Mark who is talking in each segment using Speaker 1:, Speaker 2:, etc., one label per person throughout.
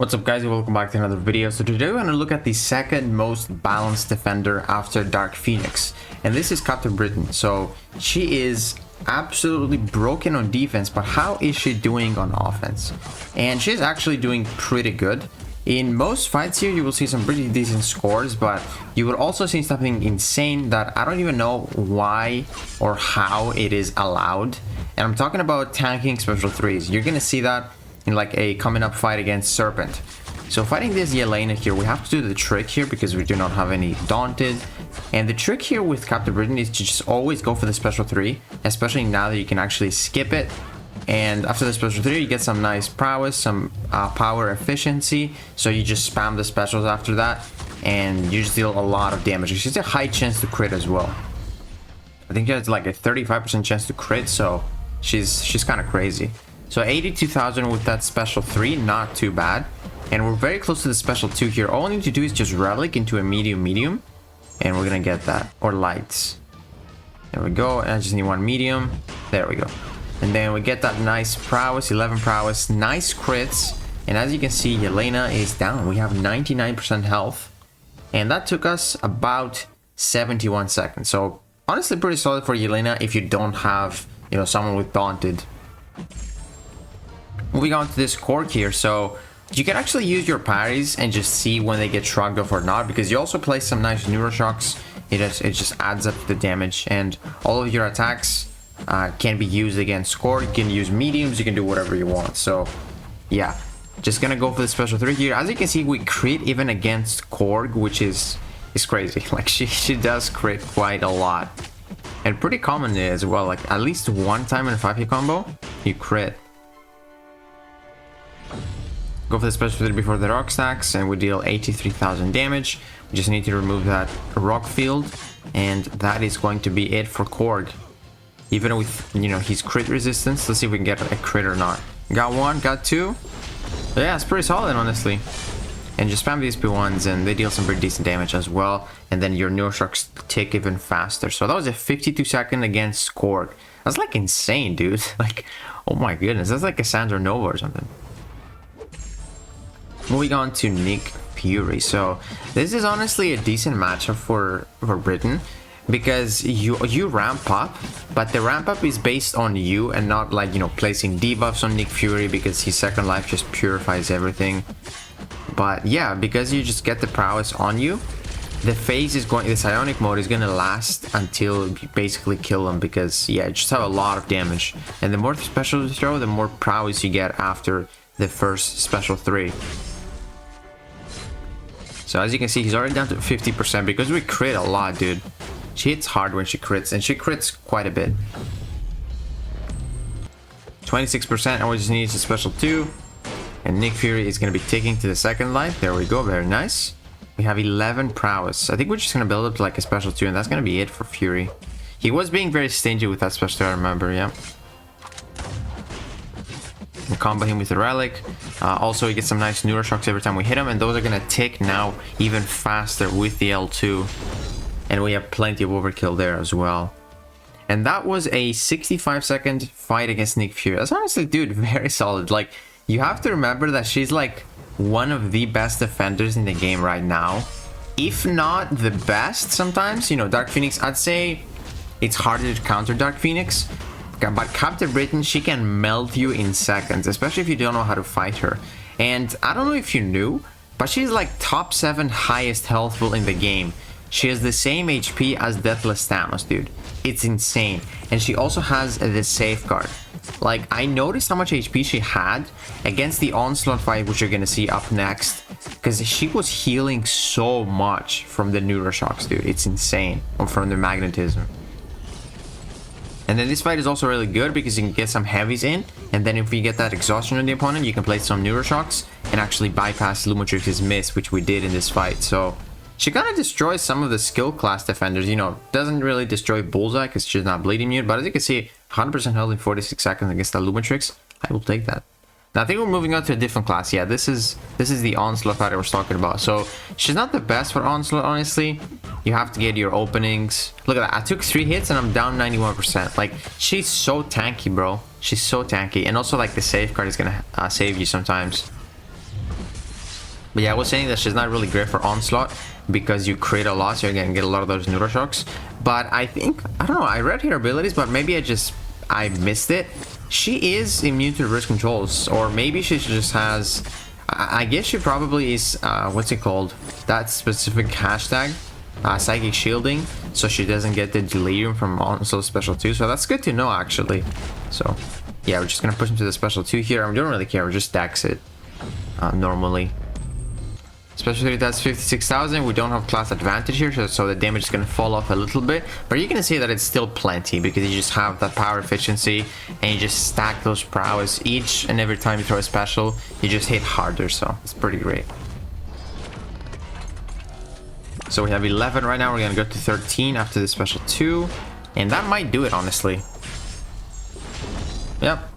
Speaker 1: What's up guys, and welcome back to another video. So today we're going to look at the second most balanced defender after Dark Phoenix, and this is Captain Britain. So she is absolutely broken on defense, but how is she doing on offense? And she's actually doing pretty good. In most fights here you will see some pretty decent scores, but you will also see something insane that I don't even know why or how it is allowed. And I'm talking about tanking special threes. You're gonna see that in like a coming up fight against Serpent. So fighting this Yolena here, we have to do the trick here because we do not have any Daunted. And the trick here with Captain Britain is to just always go for the special 3, especially now that you can actually skip it. And after the special 3 you get some nice prowess, some power efficiency, so you just spam the specials after that and you just deal a lot of damage. She's a high chance to crit as well. I think she has like a 35% chance to crit, so she's kind of crazy. So 82,000 with that special 3, not too bad. And we're very close to the special 2 here. All I need to do is just relic into a medium, and we're gonna get that. Or lights. There we go. And I just need one medium. There we go. And then we get that nice prowess, 11 prowess, nice crits. And as you can see, Yolena is down. We have 99% health. And that took us about 71 seconds. So honestly pretty solid for Yolena if you don't have, you know, someone with Daunted. Moving on to this Korg here, so you can actually use your parries and just see when they get shrugged off or not, because you also play some nice neuroshocks. It just adds up the damage, and all of your attacks can be used against Korg. You can use mediums, you can do whatever you want. So yeah, just gonna go for the special 3 here. As you can see, we crit even against Korg, which is crazy. Like she does crit quite a lot, and pretty common as well. Like at least one time in a 5-hit combo you crit. Go for the special 3 before the rock stacks, and we deal 83,000 damage. We just need to remove that rock field, and that is going to be it for Korg. Even with, you know, his crit resistance, let's see if we can get a crit or not. Got one, got two. But yeah, it's pretty solid, honestly. And just spam these P1s, and they deal some pretty decent damage as well. And then your neuroshocks tick even faster. So that was a 52-second against Korg. That's like insane, dude. Like, oh my goodness, that's like a Sandra Nova or something. Moving on to Nick Fury. So this is honestly a decent matchup for Britain, because you ramp up, but the ramp up is based on you and not like, you know, placing debuffs on Nick Fury, because his second life just purifies everything. But yeah, because you just get the prowess on you, the phase is going, the psionic mode is gonna last until you basically kill him, because yeah, you just have a lot of damage, and the more special you throw, the more prowess you get after the first special 3. So as you can see, he's already down to 50% because we crit a lot, dude. She hits hard when she crits, and she crits quite a bit. 26%, and we just need a special 2. And Nick Fury is going to be taking to the second life. There we go, very nice. We have 11 prowess. I think we're just going to build up to like a special 2, and that's going to be it for Fury. He was being very stingy with that special 2, I remember, yeah. We combo him with the relic. Also, he gets some nice neuroshocks every time we hit him, and those are gonna tick now even faster with the L2. And we have plenty of overkill there as well. And that was a 65-second fight against Nick Fury. That's honestly, dude, very solid. Like, you have to remember that she's like one of the best defenders in the game right now, if not the best. Sometimes, you know, Dark Phoenix, I'd say it's harder to counter Dark Phoenix. But Captain Britain, she can melt you in seconds, especially if you don't know how to fight her. And I don't know if you knew, but she's like top 7 highest healthful in the game. She has the same HP as Deathless Thanos, dude. It's insane. And she also has the safeguard. Like, I noticed how much HP she had against the Onslaught fight, which you're gonna see up next, because she was healing so much from the neuroshocks, dude. It's insane. Or from the magnetism. And then this fight is also really good because you can get some heavies in, and then if you get that exhaustion on the opponent, you can place some neuroshocks and actually bypass Lumatrix's miss, which we did in this fight. So she kind of destroys some of the skill class defenders. You know, doesn't really destroy Bullseye because she's not bleeding immune, but as you can see, 100% health in 46 seconds against the Lumatrix. I will take that. Now I think we're moving on to a different class. Yeah, this is the Onslaught fighter we're talking about. So she's not the best for Onslaught, honestly. You have to get your openings. Look at that, I took 3 hits and I'm down 91%. Like, she's so tanky, bro. She's so tanky. And also, like, the safeguard is gonna save you sometimes. But yeah, I was saying that she's not really great for Onslaught because you crit a lot, so you're gonna get a lot of those neutral shocks. But I think, I don't know, I read her abilities, but maybe I missed it. She is immune to reverse controls, or maybe she just has, I guess she probably is, what's it called? That specific hashtag, psychic shielding, so she doesn't get the delirium from Onslaught special 2. So that's good to know, actually. So yeah, we're just gonna push him to the special 2 here. I don't really care, we just stacks it normally. Especially that's 56,000. We don't have class advantage here, so the damage is going to fall off a little bit. But you can see that it's still plenty because you just have that power efficiency and you just stack those prowess each and every time you throw a special. You just hit harder, so it's pretty great. So we have 11 right now. We're going to go to 13 after the special 2. And that might do it, honestly. Yep.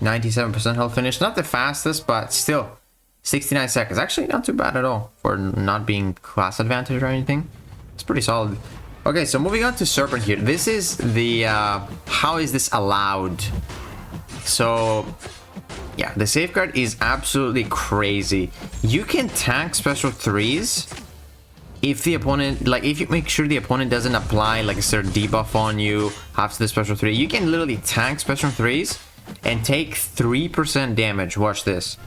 Speaker 1: 97% health finish. Not the fastest, but still. 69 seconds, actually not too bad at all for not being class advantage or anything. It's pretty solid. Okay, so moving on to Serpent here. This is the how is this allowed? So yeah, the safeguard is absolutely crazy. You can tank special 3s if the opponent, like if you make sure the opponent doesn't apply like a certain debuff on you after the special 3. You can literally tank special 3s and take 3% damage. Watch this.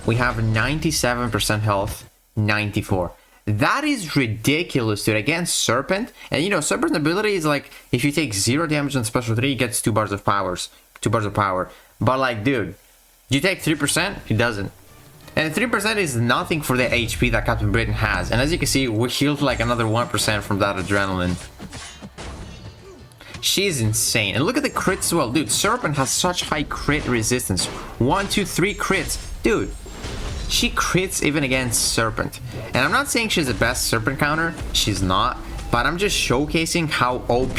Speaker 1: We have 97% health, 94. That is ridiculous, dude. Against Serpent, and you know, Serpent's ability is like, if you take 0 damage on special 3, he gets 2 bars of power. But like, dude, you take 3%, he doesn't. And 3% is nothing for the HP that Captain Britain has. And as you can see, we healed like another 1% from that adrenaline. She's insane. And look at the crits as well, dude. Serpent has such high crit resistance. 1, 2, 3 crits, dude. She crits even against Serpent. And I'm not saying she's the best Serpent counter. She's not. But I'm just showcasing how OP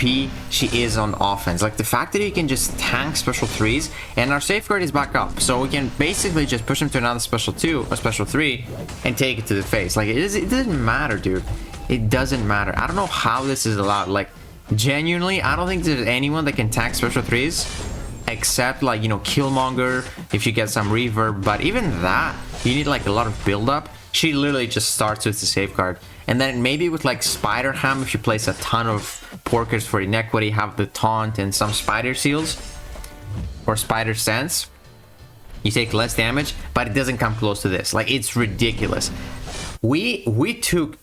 Speaker 1: she is on offense. Like the fact that you can just tank special 3s. And our safeguard is back up. So we can basically just push him to another special 2 or special 3. And take it to the face. Like it doesn't matter, dude. It doesn't matter. I don't know how this is allowed. Like genuinely, I don't think there's anyone that can tank special 3s. Except like, you know, Killmonger if you get some reverb, but even that you need like a lot of build up. She literally just starts with the safeguard, and then maybe with like Spider Ham, if you place a ton of porkers for inequity, have the taunt and some spider seals or spider sense, you take less damage, but it doesn't come close to this. Like it's ridiculous. We took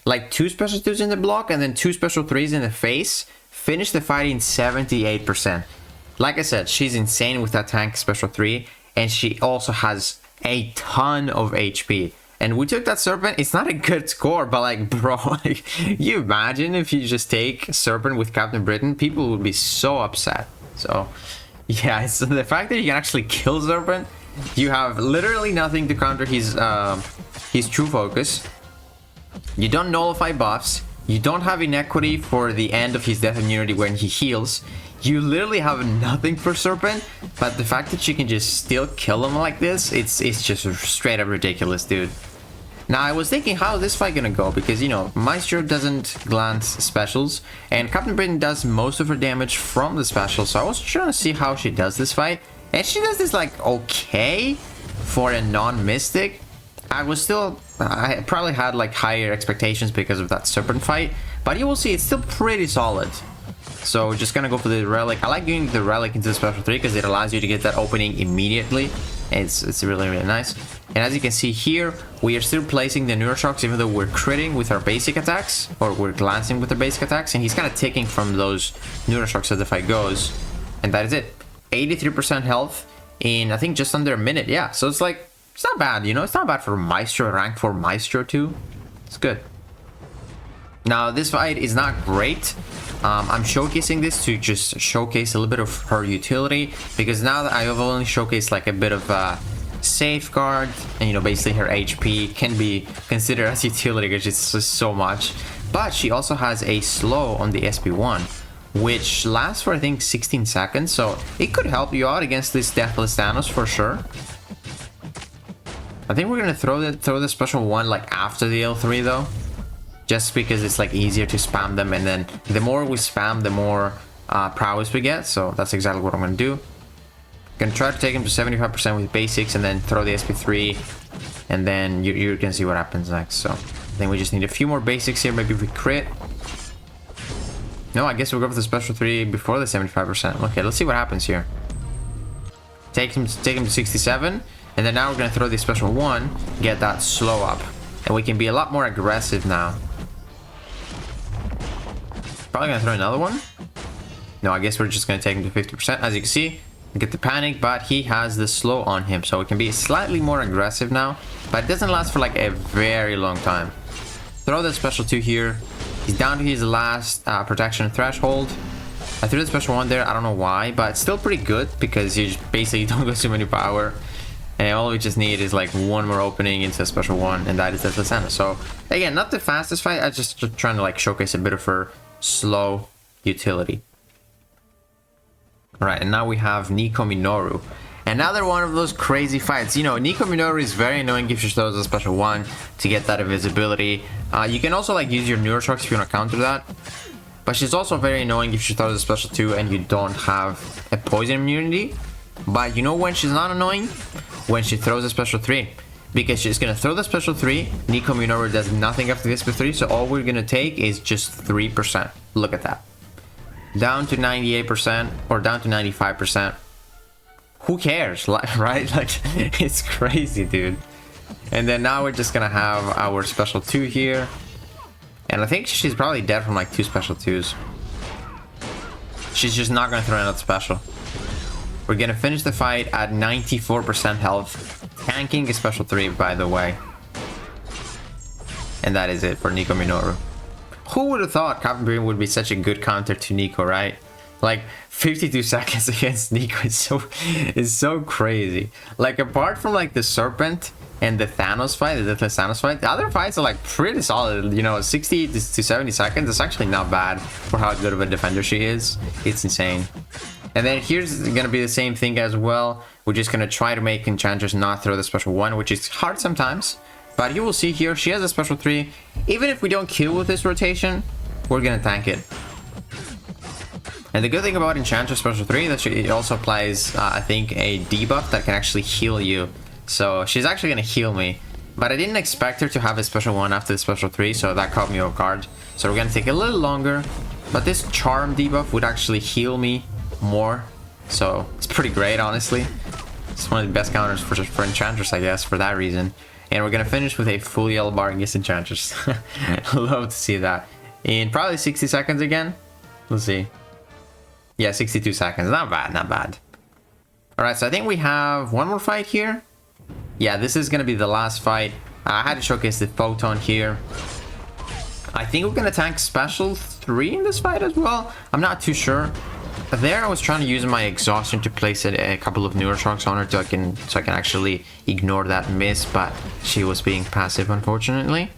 Speaker 1: like 2 special 2s in the block and then 2 special 3s in the face, finished the fight in 78%. Like I said, she's insane with that tank special 3, and she also has a ton of HP. And we took that Serpent. It's not a good score, but like, bro, like, you imagine if you just take Serpent with Captain Britain, people would be so upset. So yeah, it's the fact that you can actually kill Serpent. You have literally nothing to counter his true focus. You don't nullify buffs. You don't have inequity for the end of his death immunity when he heals. You literally have nothing for Serpent, but the fact that you can just still kill him like this, it's just straight up ridiculous, dude. Now, I was thinking, how is this fight gonna go? Because, you know, Maestro doesn't glance specials, and Captain Britain does most of her damage from the special, so I was trying to see how she does this fight. And she does this, like, okay for a non-mystic. I probably had, like, higher expectations because of that Serpent fight, but you will see it's still pretty solid. So we're just gonna go for the relic. I like doing the relic into the special 3 because it allows you to get that opening immediately. It's really, really nice. And as you can see here, we are still placing the neuroshocks even though we're critting with our basic attacks, or we're glancing with our basic attacks, and he's kind of taking from those neuroshocks as the fight goes. And that is it. 83% health in, I think, just under a minute. Yeah, so it's like, it's not bad, you know, it's not bad for Maestro, rank 4 Maestro too. It's good. Now, this fight is not great. I'm showcasing this to just showcase a little bit of her utility, because now that I have only showcased like a bit of safeguard, and you know, basically her HP can be considered as utility because it's just so much. But she also has a slow on the SP1, which lasts for I think 16 seconds, so it could help you out against this Deathless Thanos for sure. I think we're gonna throw the special 1 like after the L3 though, just because it's like easier to spam them, and then the more we spam, the more prowess we get. So that's exactly what I'm gonna do. Gonna try to take him to 75% with basics and then throw the SP3 And then you can see what happens next. So I think we just need a few more basics here. Maybe if we crit. No, I guess we'll go for the special 3 before the 75%. Okay, let's see what happens here. Take him to 67. And then now we're going to throw the special 1. Get that slow up. And we can be a lot more aggressive now. Probably going to throw another one. No, I guess we're just going to take him to 50%. As you can see, get the panic, but he has the slow on him. So we can be slightly more aggressive now. But it doesn't last for like a very long time. Throw the special 2 here. He's down to his last protection threshold. I threw the special 1 there. I don't know why, but it's still pretty good because you just basically don't go too many power. And all we just need is like one more opening into a special 1, and that is Deathless Thanos. So again, not the fastest fight. I just trying to like showcase a bit of her slow utility. Alright, and now we have Nico Minoru. Another one of those crazy fights. You know, Nico Minoru is very annoying if she throws a special 1 to get that invisibility. You can also like use your Neuroshocks if you want to counter that. But she's also very annoying if she throws a special 2 and you don't have a poison immunity. But you know when she's not annoying? When she throws a special 3. Because she's going to throw the special 3. Nico Minoru does nothing after this special 3. So all we're going to take is just 3%. Look at that. Down to 98% or down to 95%. Who cares, right? Like, it's crazy, dude. And then now we're just gonna have our special 2 here. And I think she's probably dead from like 2 special 2s. She's just not gonna throw another special. We're gonna finish the fight at 94% health. Tanking a special 3, by the way. And that is it for Nico Minoru. Who would have thought Captain Britain would be such a good counter to Nico, right? Like 52 seconds against Nico is so crazy. Like apart from like the Serpent and the Thanos fight, the Deathless Thanos fight, the other fights are like pretty solid. You know, 60 to 70 seconds is actually not bad for how good of a defender she is. It's insane. And then here's gonna be the same thing as well. We're just gonna try to make Enchantress not throw the special 1, which is hard sometimes. But you will see here, she has a special 3. Even if we don't kill with this rotation, we're gonna tank it. And the good thing about Enchantress special 3 that she also applies, I think, a debuff that can actually heal you. So she's actually gonna heal me. But I didn't expect her to have a special 1 after the special 3, so that caught me off guard. So we're gonna take a little longer. But this charm debuff would actually heal me more. So it's pretty great, honestly. It's one of the best counters for Enchantress, I guess, for that reason. And we're gonna finish with a full yellow bar against Enchantress. Love to see that. In probably 60 seconds again. Let's see. Yeah, 62 seconds. Not bad, not bad. Alright, so I think we have one more fight here. Yeah, this is gonna be the last fight. I had to showcase the Photon here. I think we're gonna tank special 3 in this fight as well. I'm not too sure. There I was trying to use my exhaustion to place a couple of Neuroshocks on her so I can actually ignore that miss, but she was being passive, unfortunately.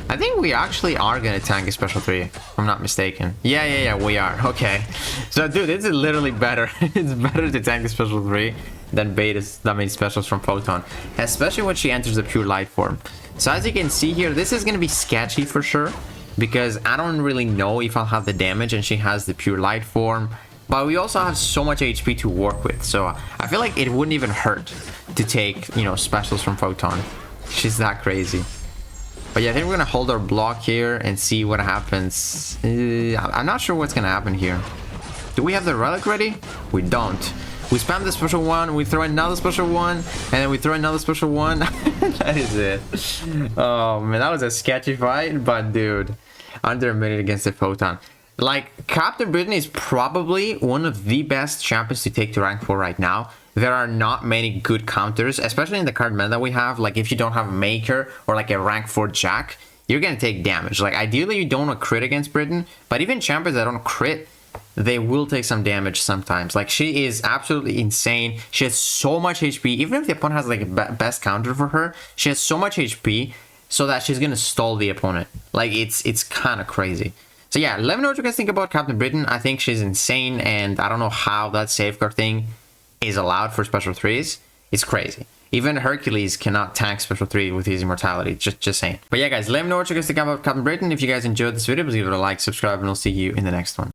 Speaker 1: I think we actually are gonna tank a special 3, if I'm not mistaken. Yeah, we are. Okay. So dude, this is literally better. It's better to tank a special 3 than bait that many specials from Photon, especially when she enters the pure light form. So as you can see here, this is gonna be sketchy for sure, because I don't really know if I'll have the damage and she has the pure light form. But we also have so much HP to work with, so I feel like it wouldn't even hurt to take, you know, specials from Photon. She's that crazy. But yeah, I think we're gonna hold our block here and see what happens. I'm not sure what's gonna happen here. Do we have the relic ready? We don't. We spam the special 1, we throw another special 1, and then we throw another special 1. That is it. Oh man, that was a sketchy fight, but dude, under a minute against the Photon. Like, Captain Britain is probably one of the best champions to take to rank 4 right now. There are not many good counters, especially in the card meta that we have. Like, if you don't have a Maker or like a rank 4 Jack, you're gonna take damage. Like, ideally you don't want to crit against Britain, but even champions that don't crit, they will take some damage sometimes. Like, she is absolutely insane. She has so much HP. Even if the opponent has like a best counter for her, she has so much HP so that she's gonna stall the opponent. Like, it's kind of crazy. So yeah, let me know what you guys think about Captain Britain. I think she's insane, and I don't know how that safeguard thing is allowed for special 3s. It's crazy. Even Hercules cannot tank special 3 with his immortality. Just saying. But yeah, guys, let me know what you guys think about Captain Britain. If you guys enjoyed this video, please leave it a like, subscribe, and I'll see you in the next one.